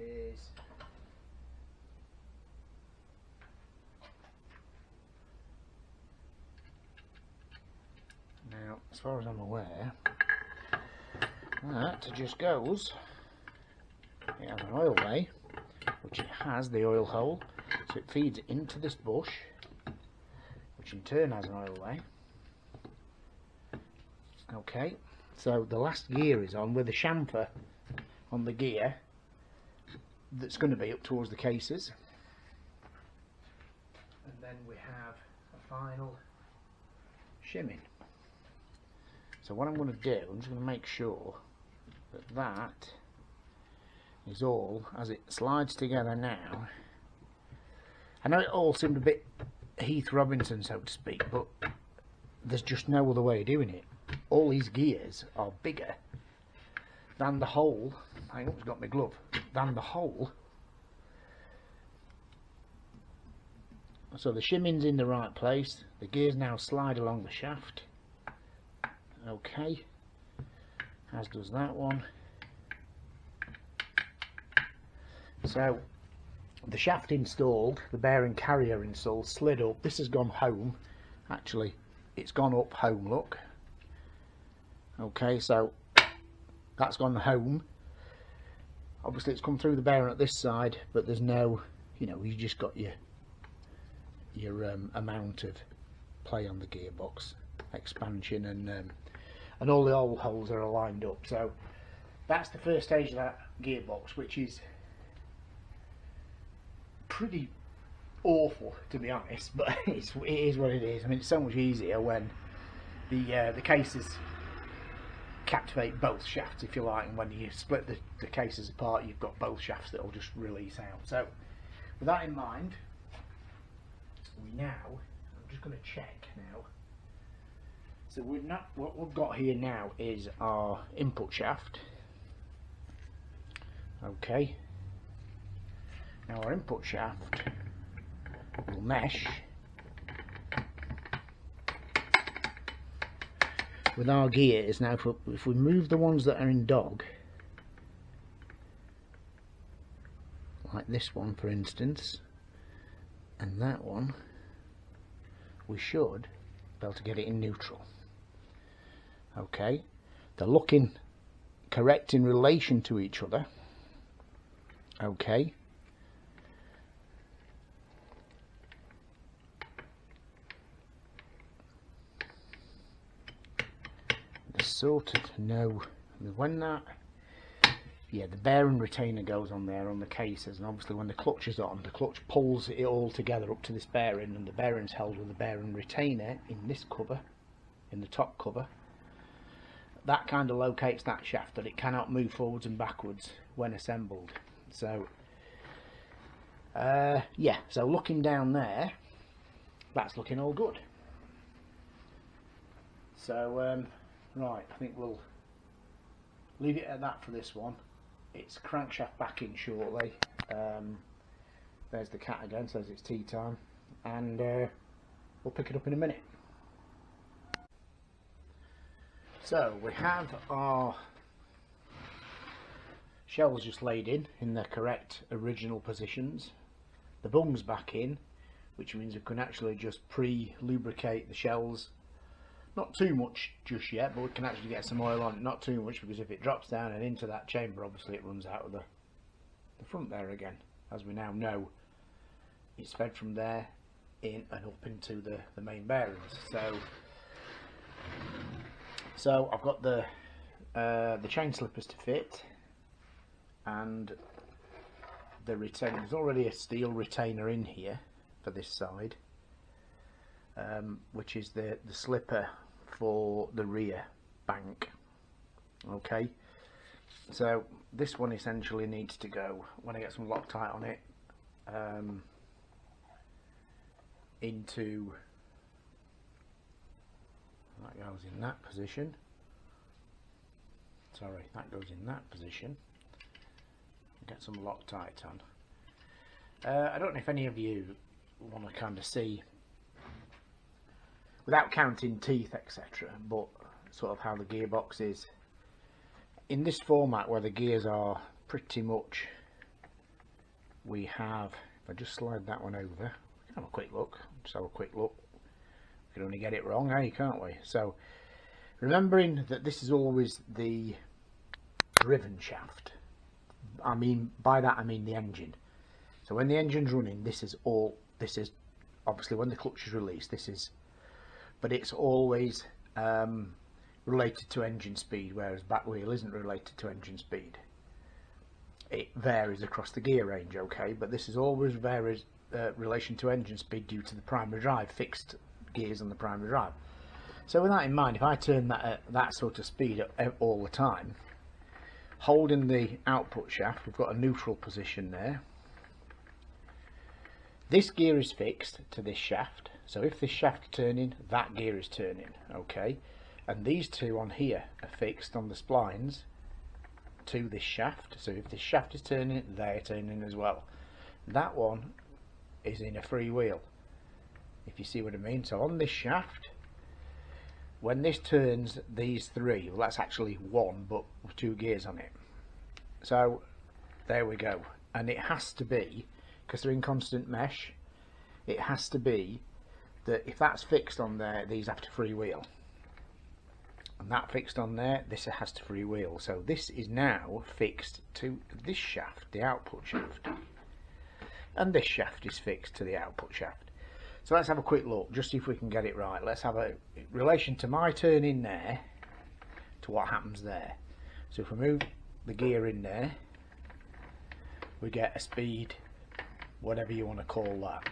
is now, as far as I'm aware, that just goes, it has an oil way, which it has the oil hole, so it feeds into this bush, which in turn has an oil way. Okay, so the last gear is on with a chamfer on the gear that's going to be up towards the cases, and then we have a final shimming. So what I'm going to do, I'm just going to make sure that that is all as it slides together now. I know it all seemed a bit Heath Robinson, so to speak, but there's just no other way of doing it. All these gears are bigger than the hole. Hang on, it's got my glove. Than the hole. So the shimming's in the right place. The gears now slide along the shaft. Okay. As does that one. So the shaft installed, the bearing carrier installed, slid up. This has gone home. Actually, it's gone up home, look. Okay, so that's gone home. Obviously it's come through the bearing at this side, but there's no, you know, you just got your amount of play on the gearbox expansion, and all the oil holes are lined up. So that's the first stage of that gearbox, which is pretty awful, to be honest, but it is what it is. I mean, it's so much easier when the cases captivate both shafts, if you like, and when you split the cases apart, you've got both shafts that will just release out. So with that in mind, I'm just going to check now. So what we've got here now is our input shaft. Okay, now our input shaft will mesh with our gears. Now if we move the ones that are in dog, like this one for instance, and that one, we should be able to get it in neutral. Okay, they're looking correct in relation to each other. Okay, sort of know when that, yeah, the bearing retainer goes on there on the cases, and obviously when the clutch is on, the clutch pulls it all together up to this bearing, and the bearing's held with the bearing retainer in this cover, in the top cover. That kind of locates that shaft, that it cannot move forwards and backwards when assembled. So yeah, so looking down there, that's looking all good. So right, I think we'll leave it at that for this one. It's crankshaft back in shortly. There's the cat again, says it's tea time, and we'll pick it up in a minute. So we have our shells just laid in their correct original positions. The bung's back in, which means we can actually just pre-lubricate the shells. Not too much just yet, but we can actually get some oil on it. Not too much, because if it drops down and into that chamber, obviously it runs out of the front there again. As we now know, it's fed from there in and up into the main bearings. So I've got the chain slippers to fit, and the retainer. There's already a steel retainer in here for this side, which is the slipper for the rear bank. Okay, so this one essentially needs to go, when I get some Loctite on it, into, that goes in that position. Sorry, that goes in that position. Get some Loctite on. I don't know if any of you want to kind of see, without counting teeth etc., but sort of how the gearbox is in this format, where the gears are pretty much we have, if I just slide that one over, we can have a quick look. Just have a quick look. We can only get it wrong, eh? Can't we? So, remembering that this is always the driven shaft. I mean, by that I mean the engine. So when the engine's running, this is obviously when the clutch is released, but it's always related to engine speed, whereas back wheel isn't related to engine speed. It varies across the gear range, okay, but this is always varies relation to engine speed due to the primary drive, fixed gears on the primary drive. So with that in mind, if I turn that at that sort of speed all the time, holding the output shaft, we've got a neutral position there. This gear is fixed to this shaft, so if this shaft is turning, that gear is turning, okay, and these two on here are fixed on the splines to this shaft, so if this shaft is turning, they're turning as well. That one is in a free wheel, if you see what I mean. So on this shaft, when this turns, these three, well, that's actually one but with two gears on it. So there we go, and it has to be, because they're in constant mesh, it has to be that if that's fixed on there, these have to freewheel, and that fixed on there, this has to freewheel. So this is now fixed to this shaft, the output shaft, and this shaft is fixed to the output shaft. So let's have a quick look, just see if we can get it right. Let's have a relation to my turn in there to what happens there. So if we move the gear in there, we get a speed, whatever you want to call that.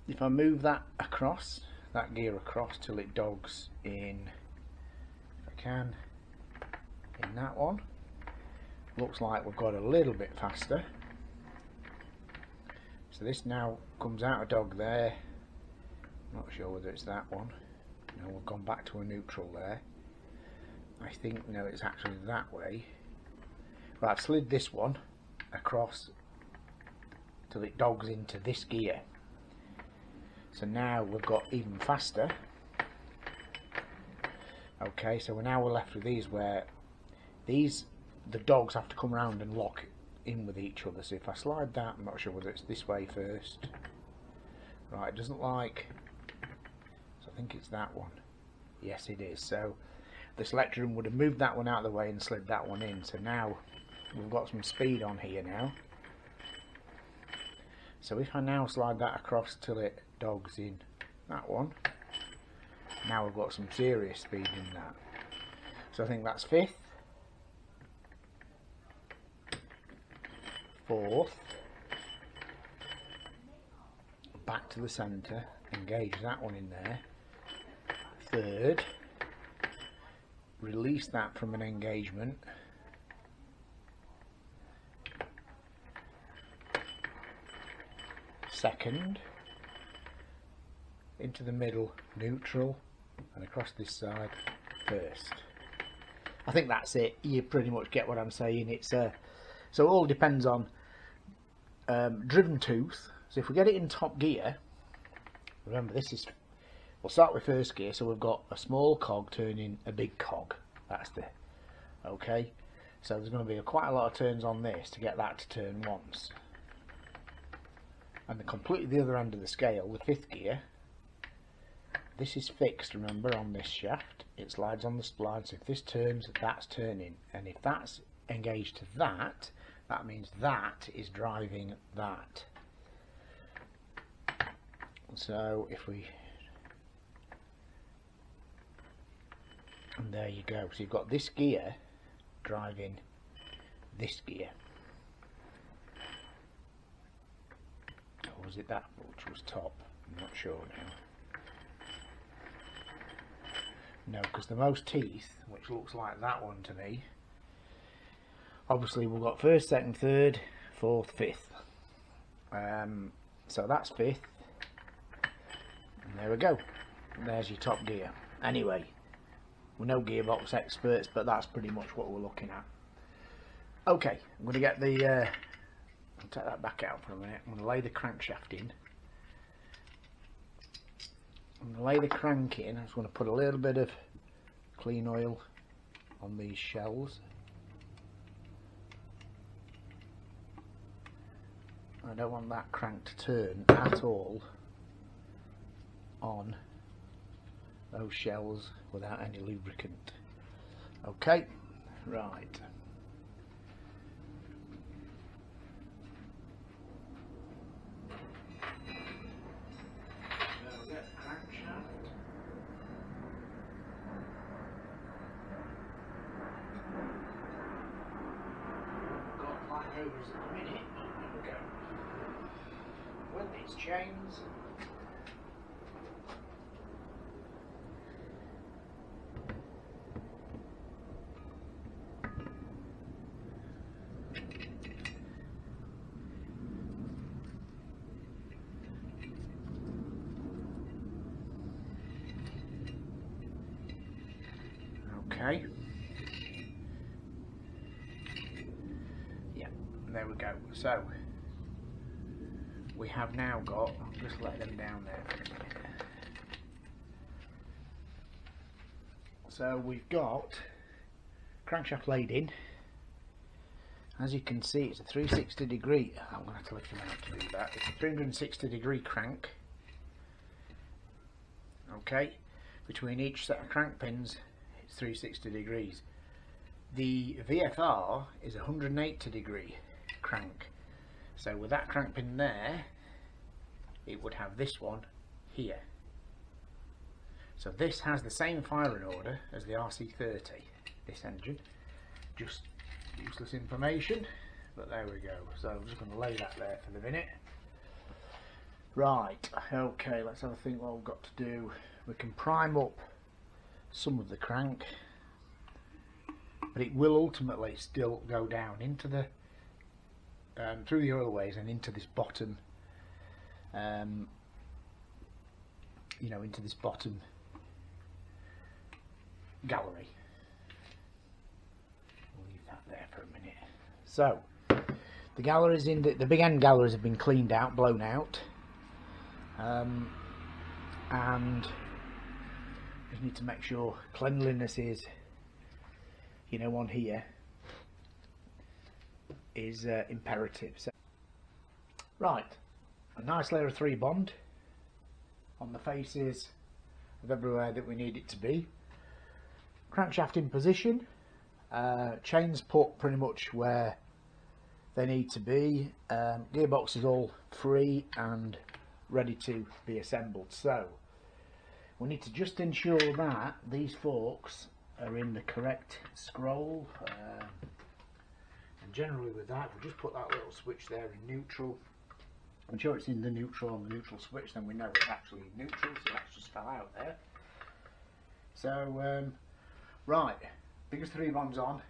If I move that across, that gear across till it dogs in, if I can, in that one, looks like we've got a little bit faster. So this now comes out of dog there. Not sure whether it's that one. No, we've gone back to a neutral there. I think, no, it's actually that way. Well, I've slid this one across till it dogs into this gear. So now we've got even faster. Okay, so now we're left with these, where the dogs have to come around and lock in with each other. So if I slide that, I'm not sure whether it's this way first. Right, it doesn't like, so I think it's that one. Yes, it is. So the selector room would have moved that one out of the way and slid that one in. So now we've got some speed on here now. So if I now slide that across till it dogs in that one, now we've got some serious speed in that. So I think that's fifth, fourth, back to the centre, engage that one in there, third, release that from an engagement, second, into the middle, neutral, and across this side, first. I think that's it. You pretty much get what I'm saying. It's so it all depends on driven tooth. So if we get it in top gear, remember this is, we'll start with first gear, so we've got a small cog turning a big cog. That's the, okay, so there's going to be quite a lot of turns on this to get that to turn once. And the completely the other end of the scale, the fifth gear, this is fixed, remember, on this shaft. It slides on the spline, so if this turns, that's turning, and if that's engaged to that, that means that is driving that. So if we, and there you go, so you've got this gear driving this gear. Or was it that which was top? I'm not sure now. No, because the most teeth, which looks like that one to me, obviously we've got first, second, third, fourth, fifth. So that's fifth. And there we go. There's your top gear. Anyway, we're no gearbox experts, but that's pretty much what we're looking at. Okay, I'm going to get the, I'll take that back out for a minute. I'm going to lay the crankshaft in. I'm going to lay the crank in. I'm just going to put a little bit of clean oil on these shells. I don't want that crank to turn at all on those shells without any lubricant. Okay, right. So we'll get the crankshaft. Got line overs at the minute, but there we go. With these chains. Okay. Yeah, there we go. So we have now got, I'll just let them down there for a minute. So we've got crankshaft laid in. As you can see, it's a 360 degree. I'm going to have to lift them out to do that. It's a 360 degree crank. Okay, between each set of crank pins, it's 360 degrees. The VFR is a 180 degree crank. So with that crank pin there, it would have this one here. So this has the same firing order as the RC30, this engine. Just useless information, but there we go. So I'm just going to lay that there for the minute. Right, okay, let's have a think what we've got to do. We can prime up some of the crank, but it will ultimately still go down into the through the oil ways and into this bottom you know, into this bottom gallery. We'll leave that there for a minute. So the galleries in the big end galleries have been cleaned out, blown out, and just need to make sure cleanliness is, you know, on here is imperative. So, right, a nice layer of 3 bond on the faces of everywhere that we need it to be. Crankshaft in position, chains put pretty much where they need to be. Gearbox is all free and ready to be assembled. So we need to just ensure that these forks are in the correct scroll, and generally with that we'll just put that little switch there in neutral. I'm sure it's in the neutral on the neutral switch, then we know it's actually neutral, so that's just fell out there. So right, biggest 3 bonds on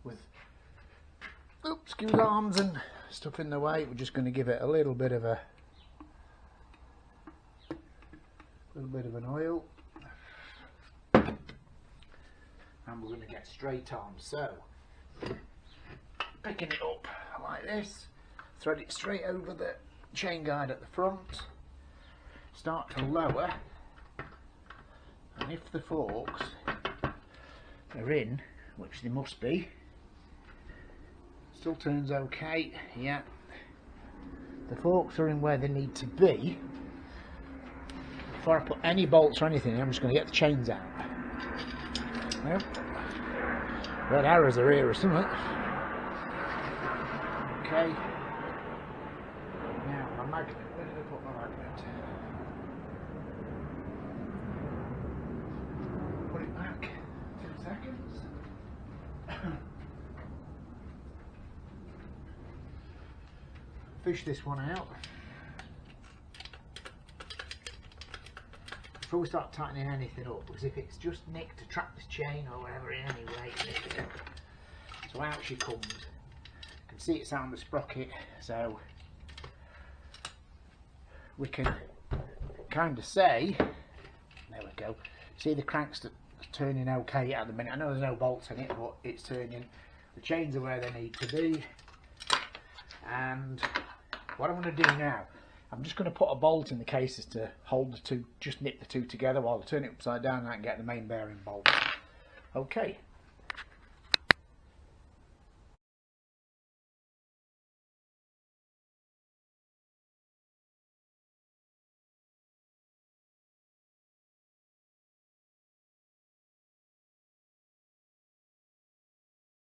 with excuse arms and stuff in the way. We're just going to give it a little bit of an oil, and we're going to get straight on. So picking it up like this, thread it straight over the chain guide at the front, start to lower, and if the forks are in, which they must be, still turns okay, yeah, the forks are in where they need to be. Before I put any bolts or anything, I'm just going to get the chains out. Well, red arrows are here or something. Okay. Now my magnet. Where did I put my magnet? Put it back. 2 seconds. Fish this one out. Before we start tightening anything up, because if it's just nicked to trap this chain or whatever in any way, so out she comes. You can see it's on the sprocket, so we can kind of say, there we go, see the crank's turning okay at the minute. I know there's no bolts in it, but it's turning. The chains are where they need to be, and what I'm going to do now, I'm just going to put a bolt in the cases to hold the two, just nip the two together while I turn it upside down and I can get the main bearing bolt. Okay,